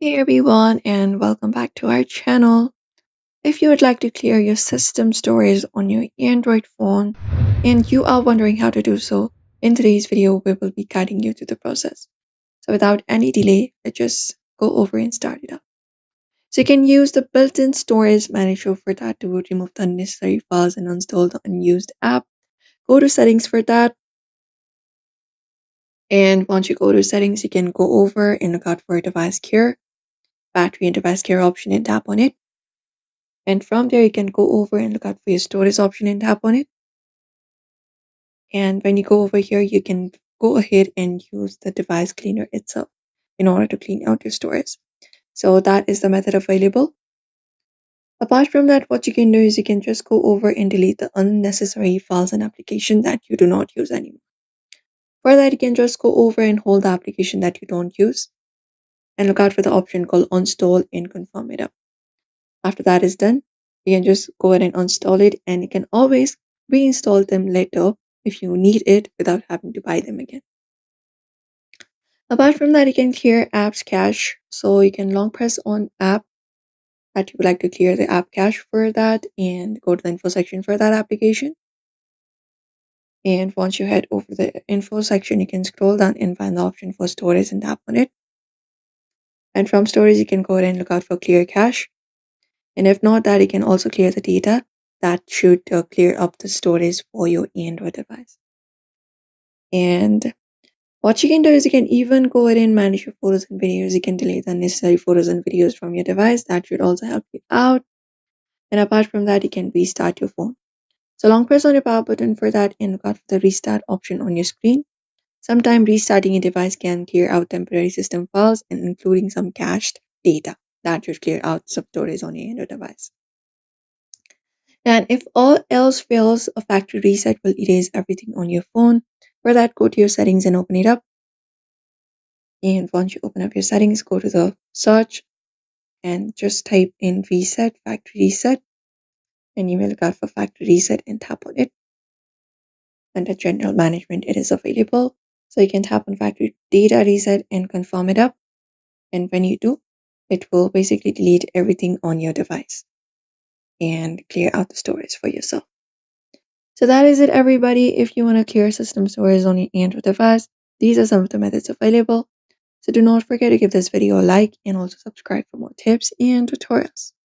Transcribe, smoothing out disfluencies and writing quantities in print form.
Hey everyone, and welcome back to our channel. If you would like to clear your system storage on your Android phone and you are wondering how to do so, in today's video we will be guiding you through the process. So without any delay, let's just go over and start it up. So you can use the built-in storage manager for that to remove the unnecessary files and uninstall the unused app. Go to settings for that, and once you go to settings, you can go over and look out for device care, battery and device care option and tap on it. And from there, you can go over and look out for your storage option and tap on it. And when you go over here, you can go ahead and use the device cleaner itself in order to clean out your storage. So that is the method available. Apart from that, what you can do is you can just go over and delete the unnecessary files and applications that you do not use anymore. For that, you can just go over and hold the application that you don't use and look out for the option called uninstall and confirm it up. After that is done, you can just go ahead and uninstall it, and you can always reinstall them later if you need it without having to buy them again. Apart from that, you can clear apps cache. So you can long press on app that you would like to clear the app cache for that and go to the info section for that application. And once you head over the info section, you can scroll down and find the option for storage and tap on it. And from storage, you can go ahead and look out for clear cache. And if not that, you can also clear the data that should clear up the storage for your Android device. And what you can do is you can even go ahead and manage your photos and videos. You can delete the unnecessary photos and videos from your device. That should also help you out. And apart from that, you can restart your phone. So long press on your power button for that and look out for the restart option on your screen. Sometimes restarting your device can clear out temporary system files and including some cached data. That should clear out some storage on your Android device. And if all else fails, a factory reset will erase everything on your phone. For that, go to your settings and open it up. And once you open up your settings, go to the search and just type in reset, factory reset. And you will look out for factory reset and tap on it. Under general management, it is available. So you can tap on factory data reset and confirm it up. And when you do, it will basically delete everything on your device and clear out the storage for yourself. So that is it, everybody. If you want to clear system storage on your Android device, these are some of the methods available. So do not forget to give this video a like and also subscribe for more tips and tutorials.